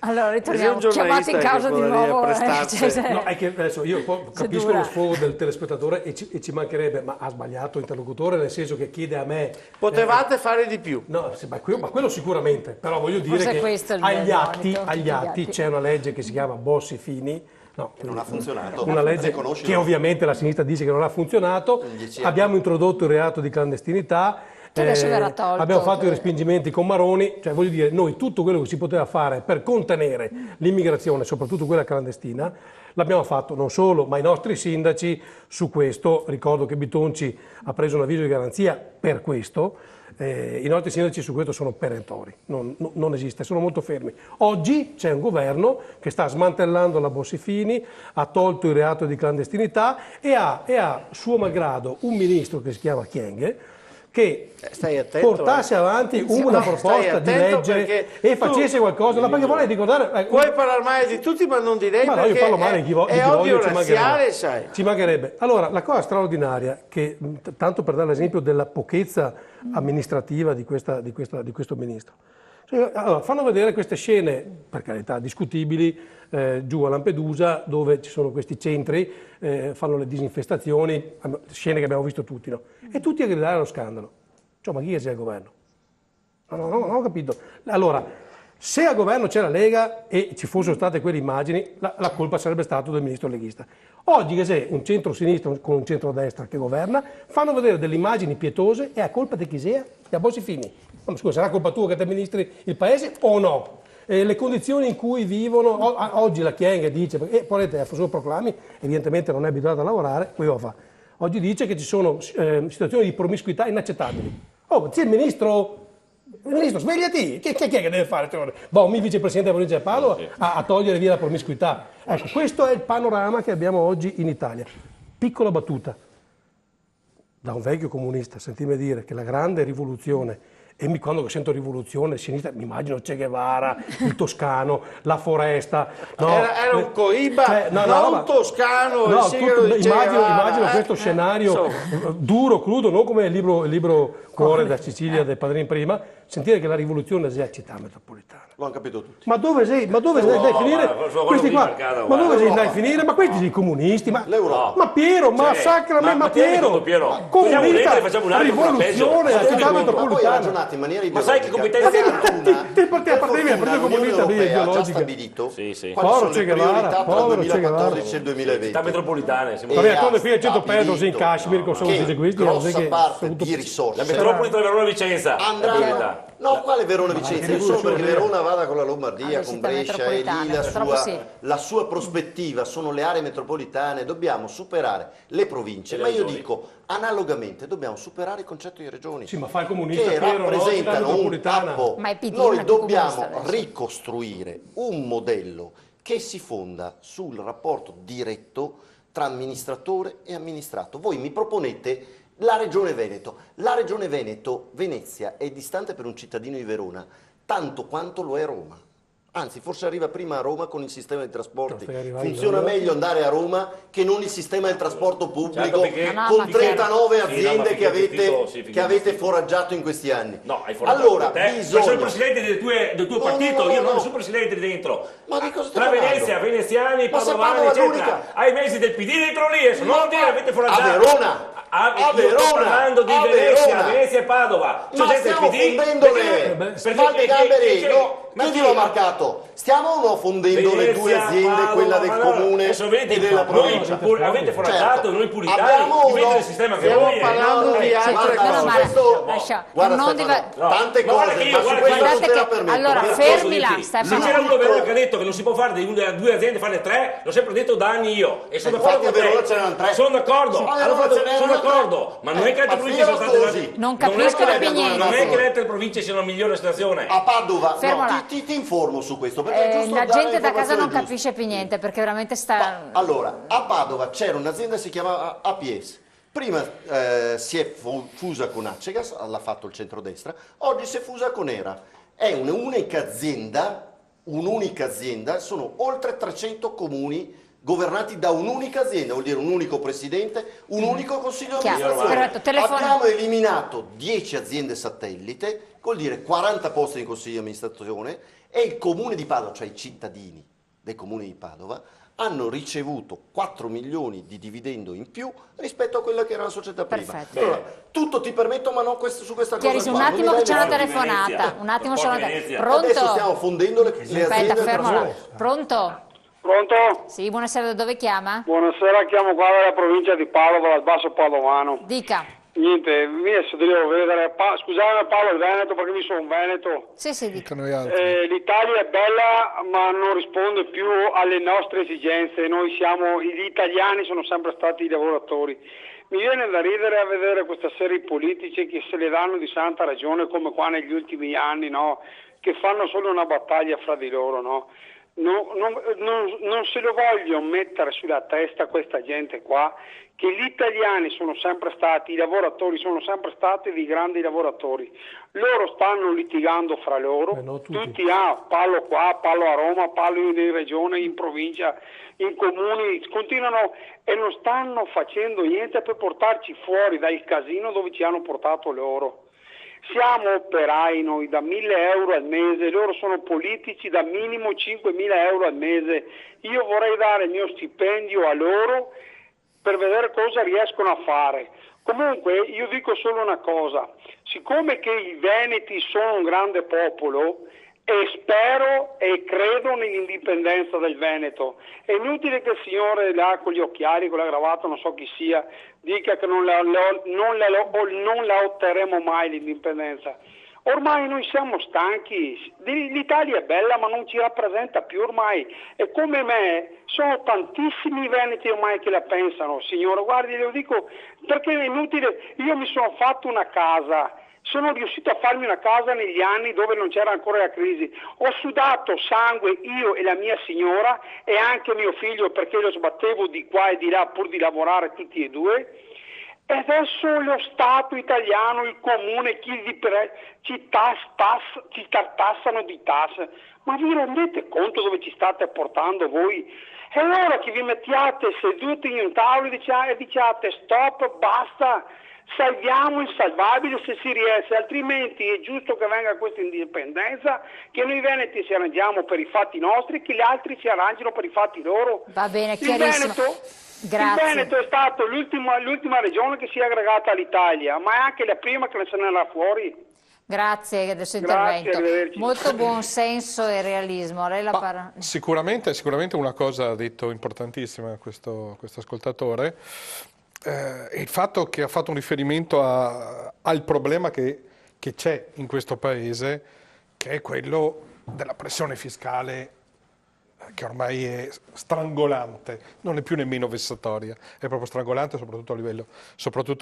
Allora, Sei ritorniamo, un giornalista chiamati in causa che di vorrei nuovo. prestarsi. No, è che adesso io capisco dura. lo sfogo del telespettatore e ci mancherebbe, ma ha sbagliato l'interlocutore, nel senso che chiede a me... Potevate fare di più. No, sì, ma quello sicuramente, però voglio dire Forse che questo è il agli monito, agli atti c'è una legge che si chiama Bossi-Fini, no, Che non ha funzionato. una legge Riconosci, che no? ovviamente la sinistra dice che non ha funzionato. In 10 anni. Abbiamo introdotto il reato di clandestinità, Che adesso verrà tolto, abbiamo fatto che- i respingimenti con Maroni, cioè voglio dire, noi tutto quello che si poteva fare per contenere l'immigrazione, soprattutto quella clandestina, l'abbiamo fatto, non solo, ma i nostri sindaci su questo, ricordo che Bitonci ha preso un avviso di garanzia per questo, i nostri sindaci su questo sono perentori, non esiste, sono molto fermi. Oggi c'è un governo che sta smantellando la Bossi-Fini, ha tolto il reato di clandestinità e ha suo malgrado un ministro che si chiama Kyenge, che Stai attento, portasse avanti una Stai proposta di attento legge perché e facesse qualcosa, no, perché vorrei ricordare... Puoi parlare male di tutti, ma non di lei, Ma no, io perché parlo male di chi è voglio, odio ci razziale, mancherebbe. sai. Ci mancherebbe. Allora, la cosa straordinaria, che tanto per dare l'esempio della pochezza amministrativa di questo ministro, cioè, allora, fanno vedere queste scene, per carità, discutibili, giù a Lampedusa, dove ci sono questi centri, fanno le disinfestazioni, scene che abbiamo visto tutti, no? E tutti a gridare allo scandalo. Cioè, ma chi è sia il governo? No, non ho capito. Allora, se al governo c'è la Lega e ci fossero state quelle immagini, la colpa sarebbe stata del ministro leghista. Oggi che c'è un centro-sinistra con un centro-destra che governa, fanno vedere delle immagini pietose e è colpa di chi sia? Di Bossi-Fini. Ma scusa, sarà colpa tua che ti amministri il paese o no? Le condizioni in cui vivono, oggi la Kyenge dice, perché poi ha fatto proclami, evidentemente non è abituata a lavorare, poi lo fa. Oggi dice che ci sono situazioni di promiscuità inaccettabili. Oh, c'è il ministro, svegliati! Chi è che deve fare? Boh, mi vicepresidente della provincia di Padova a togliere via la promiscuità. Ecco, questo è il panorama che abbiamo oggi in Italia. Piccola battuta. Da un vecchio comunista, sentirmi dire che la grande rivoluzione, e quando sento rivoluzione, sinistra, mi immagino Che Guevara, il toscano, la foresta. No, Era un coiba, non un toscano. No, il sigaro di Che Guevara, immagino questo scenario duro, crudo, non come il libro Cuore da Sicilia del Padrino Prima, sentire che la rivoluzione è già città metropolitana. Lo hanno capito tutti. Ma dove sei? Ma dove sei andai a finire? Questi qua, ma dove sei andai a finire? Ma questi sono i comunisti, ma Piero, ma sacrame, ma Piero, comunista, rivoluzione, la città Ma voi metropolitana. ragionate in maniera Ma sai che ideologica. competenza Te appartenevi al Partito Comunista L'Unione Europea ha già ideologica. stabilito Sì, sì. quali sono Che le Guevara, priorità tra il povero Che 2014 e il 2020. città metropolitane. Siamo... Vabbè, E quando ha fino a 100 Pedro in stabilito Kashmir, con solo che questi, grossa parte avuto- di risorse La metropoli tra Verona e Vicenza. andranno. No, quale Verona Vicenza? Io sono perché Verona vada con la Lombardia, Alle con città Brescia e lì metropolitane, purtroppo sì. la sua prospettiva sono le aree metropolitane, dobbiamo superare le province, ma io dico analogamente dobbiamo superare il concetto di regioni. Sì, ma fa il comunista, che Piero, no? Città rappresentano un metropolitana. tappo. Ma è PD, Noi non è più dobbiamo comunista adesso. ricostruire un modello che si fonda sul rapporto diretto tra amministratore e amministrato. Voi mi proponete la Regione Veneto. La Regione Veneto, Venezia, è distante per un cittadino di Verona tanto quanto lo è Roma. Anzi, forse arriva prima a Roma con il sistema di trasporti. Stai arrivando, Funziona no? meglio andare a Roma che non il sistema del trasporto pubblico Certo, perché- No, con ma 39 Sì, no, aziende ma che finché avete, Fico, sì, che avete foraggiato in questi anni. No, hai forzato Allora, te. Ma sono il bisogna... presidente del tuo No, partito, no, io no, non no. sono presidente di dentro. Ma di cosa stai Tra parlando? Venezia, veneziani, Ma se padovani, Padova è eccetera. l'unica. Hai mesi del PD dentro lì, adesso non dire avete foraggiato. A Verona! A Io sto Verona! parlando di A Venezia, Verona! Venezia e Padova. C'è Ma gente del stiamo PD. fondendo perché- Valde Gamberi, perché- no, ma chi chi- glielo ha marcato? Stiamo o no fondendo le due Venezia, aziende, Padova, quella del ma no, comune adesso vedete, e della noi provincia? avete foraggiato, Certo. noi puritani, Abbiamo dipende uno- dal sistema che Stiamo voi parlando di altre Guarda, cose. su questo, Lascia, guarda non Stefano, diva- tante Ma guarda cose, che io- ma su guarda questo che non io- te la Guardate che- permetto. allora, perché- fermila, Se Stefano. c'era un governo che ha detto che non si può fare due aziende, farne tre, l'ho sempre detto da anni io. E sono d'accordo Infatti con a Verona te. c'erano tre. Sono d'accordo. A Hanno Verona fatto- ce n'erano sono tre. d'accordo. Ma non è che le ma province sono fino state così. Non è che- capiscono più abbiamo niente. Non è che noi. le altre province siano migliori nella situazione. A Padova, Fermo no, là. ti informo su questo, perché è giusto La dare gente da casa non l'informazione giusta. capisce più niente perché veramente sta... Allora, a Padova c'era un'azienda che si chiamava APS. Prima si è fusa con Acegas, l'ha fatto il centrodestra, oggi si è fusa con ERA. È un'unica azienda, sono oltre 300 comuni governati da un'unica azienda, vuol dire un unico presidente, un unico consiglio di Chiaro, amministrazione. perfetto, telefono. Abbiamo eliminato 10 aziende satellite, vuol dire 40 posti di consiglio di amministrazione E il comune di Padova, cioè i cittadini del comune di Padova, hanno ricevuto 4 milioni di dividendo in più rispetto a quella che era la società prima. Perfetto. Allora, tutto ti permetto, ma non su questa cosa Chiarissimo, qua. un attimo che c'è una Venezia. telefonata. Un attimo c'è una Venezia. Pronto? Adesso stiamo fondendo le Aspetta, aziende del fermola. trasporto. Pronto? Pronto? Sì, buonasera, da dove chiama? Buonasera, chiamo qua dalla provincia di Padova, dal Basso Padovano. Dica. Niente, adesso devo vedere, scusate Paolo il Veneto perché mi sono un Veneto. Sì, sì, dica. L'Italia è bella ma non risponde più alle nostre esigenze, gli italiani sono sempre stati i lavoratori. Mi viene da ridere a vedere questa serie di politici che se le danno di santa ragione come qua negli ultimi anni, no? Che fanno solo una battaglia fra di loro, no? Non se lo voglio mettere sulla testa questa gente qua, che gli italiani sono sempre stati, i lavoratori sono sempre stati dei grandi lavoratori. Loro stanno litigando fra loro, tutti parlo qua, parlo a Roma, parlo in regione, in provincia, in comuni, continuano e non stanno facendo niente per portarci fuori dal casino dove ci hanno portato loro. Siamo operai noi da 1.000 euro al mese, loro sono politici da minimo 5.000 euro al mese. Io vorrei dare il mio stipendio a loro per vedere cosa riescono a fare. Comunque io dico solo una cosa, siccome che i veneti sono un grande popolo e spero e credo nell'indipendenza del Veneto, è inutile che il signore là con gli occhiali, con la cravatta, non so chi sia, dica che non la otterremo mai l'indipendenza. Ormai noi siamo stanchi, l'Italia è bella ma non ci rappresenta più ormai, e come me sono tantissimi veneti ormai che la pensano, signore, guardi, le dico perché è inutile, io mi sono fatto una casa, sono riuscito a farmi una casa negli anni dove non c'era ancora la crisi, ho sudato sangue io e la mia signora e anche mio figlio perché lo sbattevo di qua e di là pur di lavorare tutti e due. E adesso lo Stato italiano, il comune, ci tartassano di tasse. Ma vi rendete conto dove ci state portando voi? E allora che vi mettiate seduti in un tavolo e diciate stop, basta, salviamo il salvabile se si riesce, altrimenti è giusto che venga questa indipendenza, che noi veneti ci arrangiamo per i fatti nostri, che gli altri si arrangino per i fatti loro. Va bene, chiarissimo. Il Veneto è stato l'ultima regione che si è aggregata all'Italia, ma è anche la prima che se ne andrà fuori. Grazie del suo intervento. Molto buon senso e realismo. Lei sicuramente una cosa ha detto importantissima questo ascoltatore, il fatto che ha fatto un riferimento al problema che c'è in questo Paese, che è quello della pressione fiscale che ormai è strangolante, non è più nemmeno vessatoria, è proprio strangolante soprattutto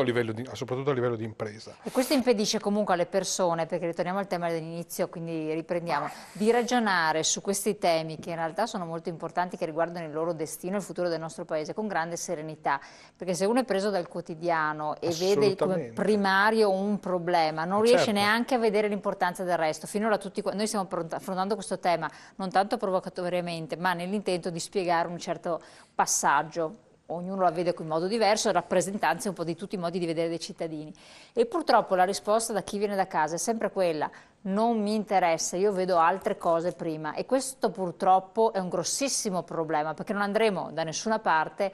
a livello di impresa. E questo impedisce comunque alle persone, perché ritorniamo al tema dell'inizio, quindi riprendiamo, di ragionare su questi temi che in realtà sono molto importanti, che riguardano il loro destino e il futuro del nostro Paese, con grande serenità, perché se uno è preso dal quotidiano e vede come primario un problema, non riesce neanche a vedere l'importanza del resto. Finora noi stiamo affrontando questo tema non tanto provocatoriamente, ma nell'intento di spiegare un certo passaggio. Ognuno la vede in modo diverso, rappresentanza un po' di tutti i modi di vedere dei cittadini. E purtroppo la risposta da chi viene da casa è sempre quella: non mi interessa, io vedo altre cose prima. E questo purtroppo è un grossissimo problema, perché non andremo da nessuna parte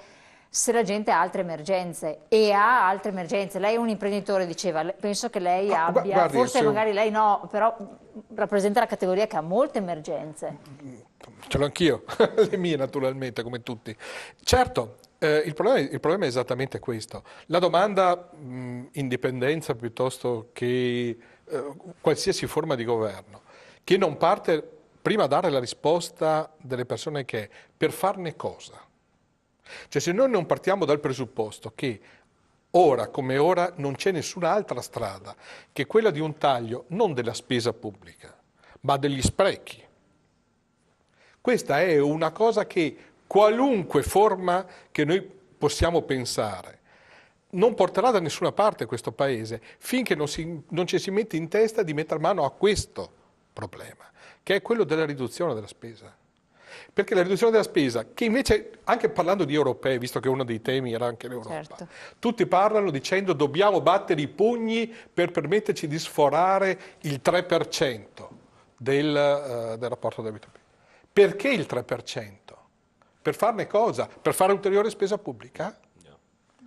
se la gente ha altre emergenze, e ha altre emergenze. Lei è un imprenditore, diceva, penso che lei abbia, forse magari lei no, però rappresenta la categoria che ha molte emergenze. Ce l'ho anch'io, le mie naturalmente, come tutti. Certo, il problema è esattamente questo. La domanda indipendenza piuttosto che qualsiasi forma di governo, che non parte prima a dare la risposta delle persone che è, per farne cosa? Cioè, se noi non partiamo dal presupposto che ora come ora non c'è nessun'altra strada che quella di un taglio non della spesa pubblica, ma degli sprechi. Questa è una cosa che qualunque forma che noi possiamo pensare non porterà da nessuna parte questo Paese finché non ci si mette in testa di mettere mano a questo problema, che è quello della riduzione della spesa. Perché la riduzione della spesa, che invece, anche parlando di europei, visto che uno dei temi era anche l'Europa, tutti parlano dicendo dobbiamo battere i pugni per permetterci di sforare il 3%. del rapporto debito-PIL. Perché il 3%? Per farne cosa? Per fare ulteriore spesa pubblica?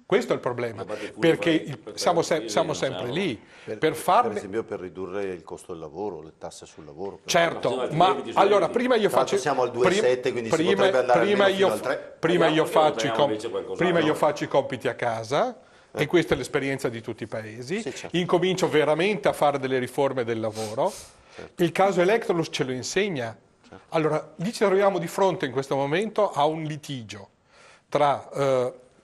Questo è il problema, perché siamo sempre lì. Per esempio per ridurre il costo del lavoro, le tasse sul lavoro. Certo, ma allora prima io faccio... siamo al 2,7, quindi si potrebbe andare almeno fino al 3. Prima io faccio i compiti a casa, e questa è l'esperienza di tutti i paesi. Sì, certo. Incomincio veramente a fare delle riforme del lavoro. Certo. Il caso Electrolux ce lo insegna. Certo. Allora, lì ci troviamo di fronte in questo momento a un litigio tra...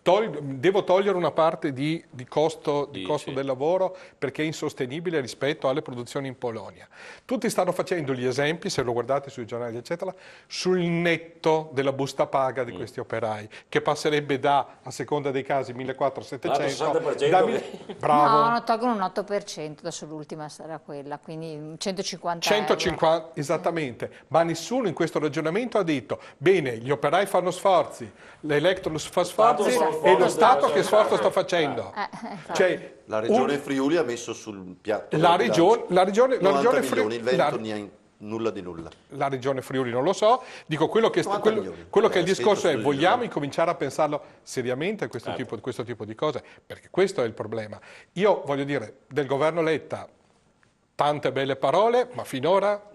devo togliere una parte di costo del lavoro perché è insostenibile rispetto alle produzioni in Polonia. Tutti stanno facendo gli esempi, se lo guardate sui giornali eccetera, sul netto della busta paga di questi operai, che passerebbe a seconda dei casi 1.400-700, bravo. No, tolgono un 8%, adesso l'ultima sarà quella, quindi 150 euro. Esattamente, ma nessuno in questo ragionamento ha detto, bene, gli operai fanno sforzi, l'Electrolux fa sforzi, e lo Stato che sforzo sta facendo? Cioè, la Regione Friuli ha messo sul piatto la regione Friuli, il Veneto nulla di nulla. La Regione Friuli non lo so, dico quello che il discorso è: vogliamo incominciare a pensarlo seriamente a questo tipo di cose, perché questo è il problema. Io voglio dire, del governo Letta tante belle parole, ma finora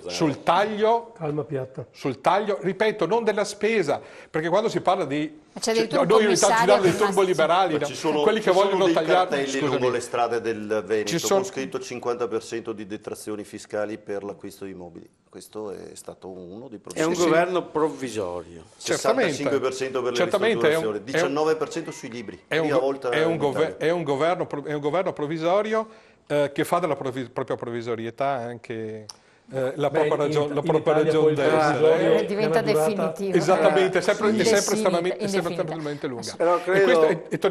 sul taglio, calma piatta. Sul taglio, ripeto, non della spesa, perché quando si parla di noi in Italia ci danno dei turboliberali, no? Quelli che vogliono tagliare cartelli lungo le strade del Veneto con scritto 50% di detrazioni fiscali per l'acquisto di mobili. Questo è stato uno dei problemi. È un governo provvisorio. 65% per le ristrutturazioni, 19% sui libri. È un governo provvisorio che fa della propria provvisorietà anche la propria ragione d'essere. Diventa definitivo. Esattamente, è sempre estremamente lunga.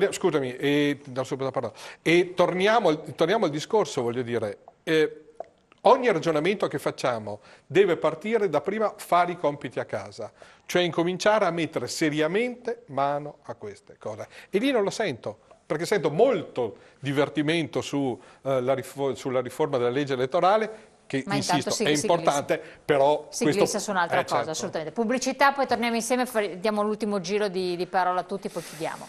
Scusami, e torniamo al discorso, voglio dire, ogni ragionamento che facciamo deve partire da prima fare i compiti a casa, cioè incominciare a mettere seriamente mano a queste cose. E lì non lo sento, perché sento molto divertimento sulla riforma della legge elettorale, che insisto è importante, però si glissa su un'altra cosa, assolutamente. Pubblicità, poi torniamo insieme, diamo l'ultimo giro di parola a tutti, poi chiudiamo.